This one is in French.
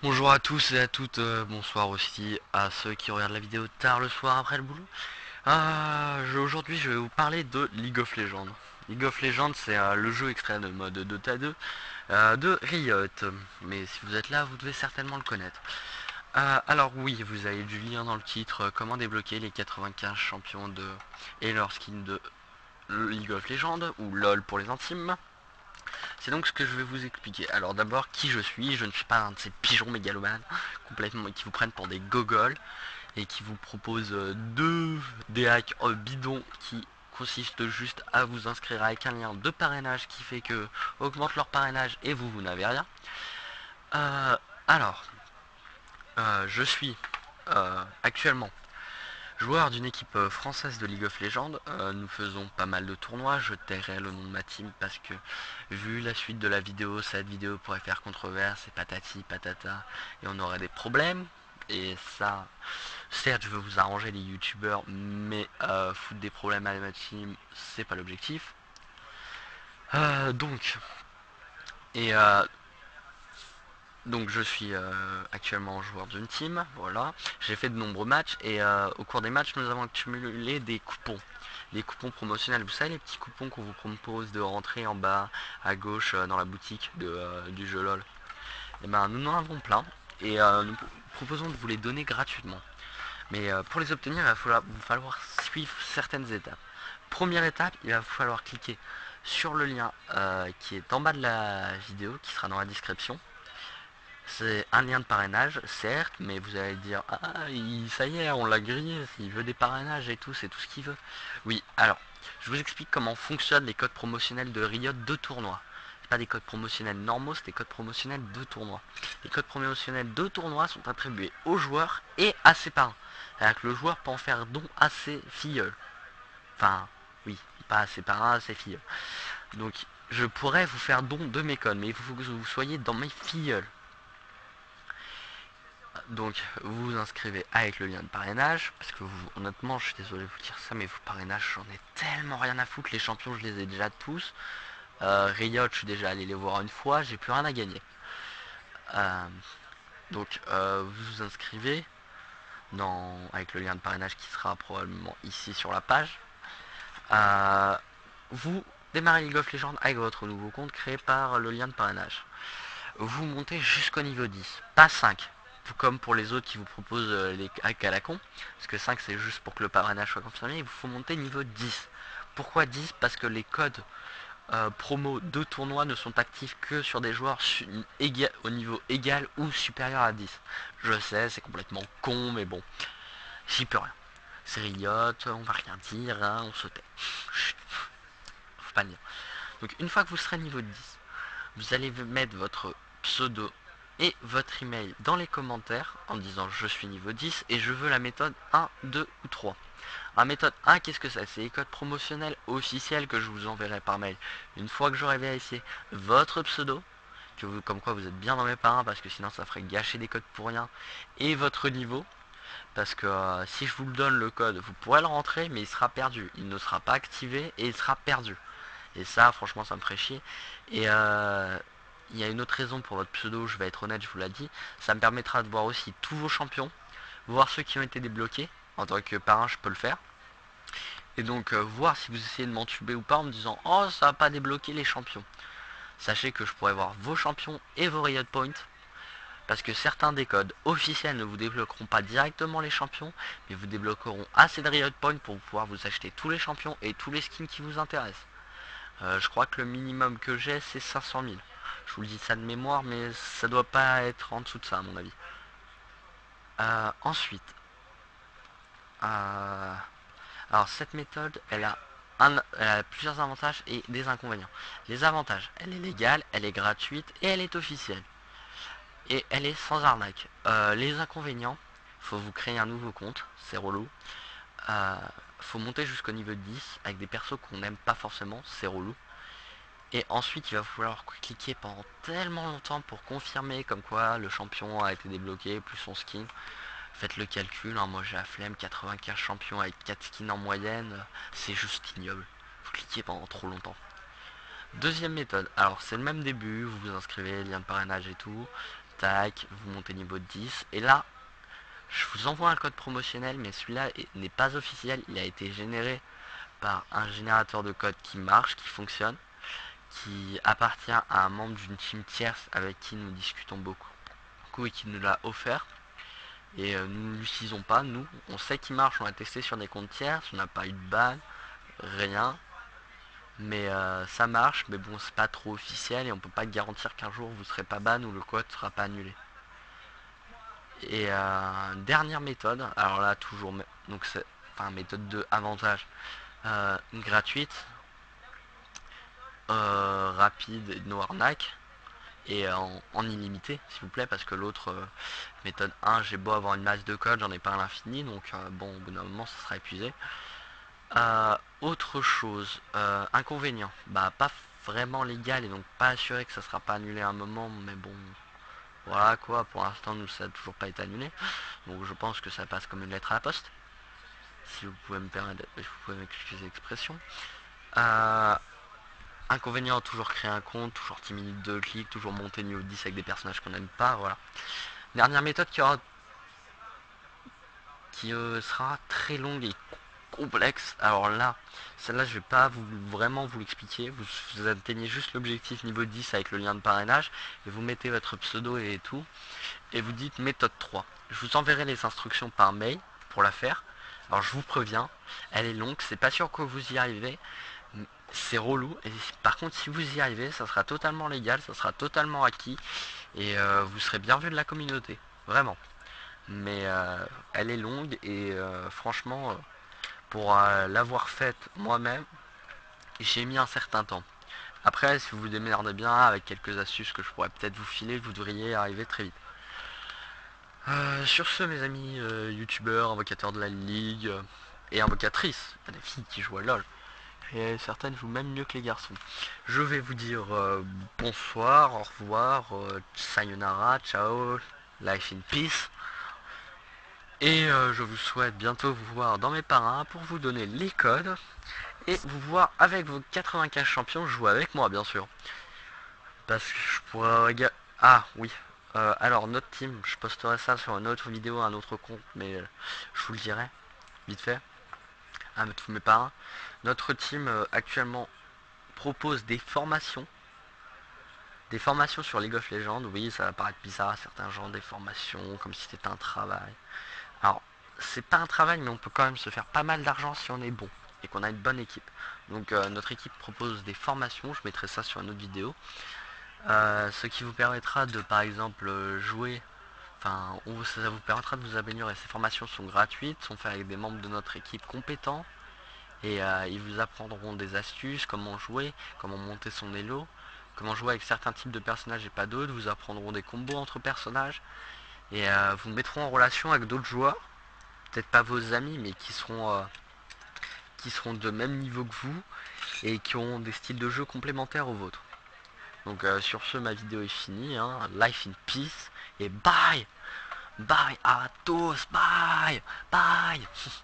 Bonjour à tous et à toutes, bonsoir aussi à ceux qui regardent la vidéo tard le soir après le boulot. Aujourd'hui je vais vous parler de League of Legends. League of Legends c'est le jeu extrait de mode Dota 2 de Riot. Mais si vous êtes là vous devez certainement le connaître. Alors oui, vous avez dû lire dans le titre comment débloquer les 95 champions et leur skin de League of Legends ou LOL pour les intimes. C'est donc ce que je vais vous expliquer. Alors d'abord, qui je suis. Je ne suis pas un de ces pigeons mégalomanes complètement qui vous prennent pour des gogoles et qui vous proposent des hacks bidons qui consistent juste à vous inscrire avec un lien de parrainage qui fait que augmente leur parrainage et vous n'avez rien. Euh, alors, je suis actuellement joueur d'une équipe française de League of Legends. Nous faisons pas mal de tournois. Je tairai le nom de ma team parce que vu la suite de la vidéo, cette vidéo pourrait faire controverse et patati patata et on aurait des problèmes. Et ça, certes, je veux vous arranger les youtubeurs, mais foutre des problèmes à ma team, c'est pas l'objectif. Donc, et donc je suis actuellement joueur d'une team, voilà. J'ai fait de nombreux matchs et au cours des matchs, nous avons accumulé des coupons. Des coupons promotionnels, vous savez les petits coupons qu'on vous propose de rentrer en bas à gauche dans la boutique du jeu LOL. Et ben nous en avons plein et nous proposons de vous les donner gratuitement. Mais pour les obtenir, il va falloir suivre certaines étapes. Première étape, il va falloir cliquer sur le lien qui est en bas de la vidéo, qui sera dans la description. C'est un lien de parrainage, certes, mais vous allez dire ah ça y est, on l'a grillé, il veut des parrainages et tout, c'est tout ce qu'il veut. Oui, alors, je vous explique comment fonctionnent les codes promotionnels de Riot de tournoi. C'est pas des codes promotionnels normaux, c'est des codes promotionnels de tournoi. Les codes promotionnels de tournoi sont attribués aux joueurs et à ses parents. C'est-à-dire que le joueur peut en faire don à ses filleuls. Enfin, oui, pas à ses parents, à ses filleuls. Donc, je pourrais vous faire don de mes codes, mais il faut que vous soyez dans mes filleuls. Donc vous vous inscrivez avec le lien de parrainage, parce que vous, honnêtement, je suis désolé de vous dire ça, mais vous parrainage, j'en ai tellement rien à foutre, les champions je les ai déjà tous. Riot, je suis déjà allé les voir une fois, j'ai plus rien à gagner. Euh, vous vous inscrivez avec le lien de parrainage qui sera probablement ici sur la page. Euh, vous démarrez League of Legends avec votre nouveau compte créé par le lien de parrainage. Vous montez jusqu'au niveau 10, pas 5. Tout comme pour les autres qui vous proposent les hacks à la con. Parce que 5 c'est juste pour que le parrainage soit confirmé. Il vous faut monter niveau 10. Pourquoi 10? Parce que les codes promo de tournoi ne sont actifs que sur des joueurs au niveau égal ou supérieur à 10. Je sais, c'est complètement con, mais bon, j'y peux rien. C'est Riot, on va rien dire, hein, on se tait. Chut, faut pas le dire. Donc une fois que vous serez niveau 10, vous allez mettre votre pseudo et votre email dans les commentaires en disant je suis niveau 10 et je veux la méthode 1, 2 ou 3. La méthode 1, qu'est-ce que c'est? C'est les codes promotionnels officiels que je vous enverrai par mail. Une fois que j'aurai vérifié votre pseudo, comme quoi vous êtes bien dans mes parrains parce que sinon ça ferait gâcher des codes pour rien, et votre niveau, parce que si je vous le donne le code, vous pourrez le rentrer mais il sera perdu. Il ne sera pas activé et il sera perdu. Et ça, franchement, ça me ferait chier. Et il y a une autre raison pour votre pseudo, je vais être honnête, je vous l'ai dit. Ça me permettra de voir aussi tous vos champions, voir ceux qui ont été débloqués. En tant que parrain, je peux le faire. Et donc, voir si vous essayez de m'entuber ou pas en me disant oh, ça va pas débloquer les champions. Sachez que je pourrais voir vos champions et vos Riot Points. Parce que certains des codes officiels ne vous débloqueront pas directement les champions, mais vous débloqueront assez de Riot Points pour pouvoir vous acheter tous les champions et tous les skins qui vous intéressent. Je crois que le minimum que j'ai c'est 500 000. Je vous le dis ça de mémoire, mais ça doit pas être en dessous de ça à mon avis. Ensuite, euh, alors cette méthode, elle a plusieurs avantages et des inconvénients. Les avantages, elle est légale, elle est gratuite et elle est officielle. Et elle est sans arnaque. Les inconvénients, faut vous créer un nouveau compte, c'est relou. Euh, Faut monter jusqu'au niveau 10 avec des persos qu'on n'aime pas forcément, c'est relou. Et ensuite, il va falloir cliquer pendant tellement longtemps pour confirmer comme quoi le champion a été débloqué, plus son skin. Faites le calcul, hein, moi j'ai la flemme, 95 champions avec 4 skins en moyenne, c'est juste ignoble. Vous cliquez pendant trop longtemps. Deuxième méthode, alors c'est le même début, vous vous inscrivez, lien de parrainage et tout. tac, vous montez niveau 10. Et là, je vous envoie un code promotionnel, mais celui-là n'est pas officiel. Il a été généré par un générateur de code qui marche, qui fonctionne, qui appartient à un membre d'une team tierce avec qui nous discutons beaucoup et qui nous l'a offert. Et nous ne l'utilisons pas, nous. On sait qu'il marche, on l'a testé sur des comptes tierces, on n'a pas eu de ban, rien. Mais ça marche, mais bon, c'est pas trop officiel et on peut pas garantir qu'un jour vous serez pas ban ou le code sera pas annulé. Et dernière méthode, alors là toujours, donc c'est méthode de avantage gratuite, rapide, no arnaque et en illimité s'il vous plaît, parce que l'autre méthode 1, j'ai beau avoir une masse de code, j'en ai pas à l'infini, donc bon, au bout d'un moment ça sera épuisé. Autre chose, inconvénient, bah pas vraiment légal et donc pas assuré que ça sera pas annulé à un moment, mais bon, voilà quoi, pour l'instant nous ça a toujours pas été annulé, donc je pense que ça passe comme une lettre à la poste, si vous pouvez me permettre, vous pouvez m'excuser l'expression. Inconvénient, toujours créer un compte, toujours 10 minutes de clic, toujours monter niveau 10 avec des personnages qu'on n'aime pas, voilà. Dernière méthode qui sera très longue et complexe. Alors là, celle-là je vais pas vraiment vous l'expliquer. Vous atteignez juste l'objectif niveau 10 avec le lien de parrainage et vous mettez votre pseudo et tout. Et vous dites méthode 3. Je vous enverrai les instructions par mail pour la faire. Alors je vous préviens, elle est longue, c'est pas sûr que vous y arrivez. C'est relou. Et par contre, si vous y arrivez, ça sera totalement légal, ça sera totalement acquis. Et vous serez bien vu de la communauté. Vraiment. Mais elle est longue et franchement, pour l'avoir faite moi-même, j'ai mis un certain temps. Après, si vous vous démerdez bien avec quelques astuces que je pourrais peut-être vous filer, vous devriez arriver très vite. Sur ce, mes amis youtubeurs, invocateurs de la ligue et invocatrices, il y a des filles qui jouent à LoL. Et certaines jouent même mieux que les garçons. Je vais vous dire bonsoir, au revoir, sayonara, ciao, life in peace. Et je vous souhaite bientôt vous voir dans mes parrains pour vous donner les codes et vous voir avec vos 95 champions jouer avec moi, bien sûr. Parce que je pourrais... Ah oui, alors notre team, je posterai ça sur une autre vidéo, un autre compte, mais je vous le dirai vite fait à tous mes parrains. Notre team actuellement propose des formations sur League of Legends. Oui, ça va paraître bizarre à certains gens, des formations comme si c'était un travail. Alors, c'est pas un travail, mais on peut quand même se faire pas mal d'argent si on est bon et qu'on a une bonne équipe. Donc notre équipe propose des formations, je mettrai ça sur une autre vidéo. Ce qui vous permettra de par exemple jouer, enfin ça vous permettra de vous améliorer. Ces formations sont gratuites, sont faites avec des membres de notre équipe compétents et ils vous apprendront des astuces, comment jouer, comment monter son elo, comment jouer avec certains types de personnages et pas d'autres, vous apprendront des combos entre personnages et vous mettront en relation avec d'autres joueurs, peut-être pas vos amis mais qui seront de même niveau que vous et qui ont des styles de jeu complémentaires aux vôtres. Donc sur ce, ma vidéo est finie, hein. Life in peace et bye. Bye à tous, bye. Bye.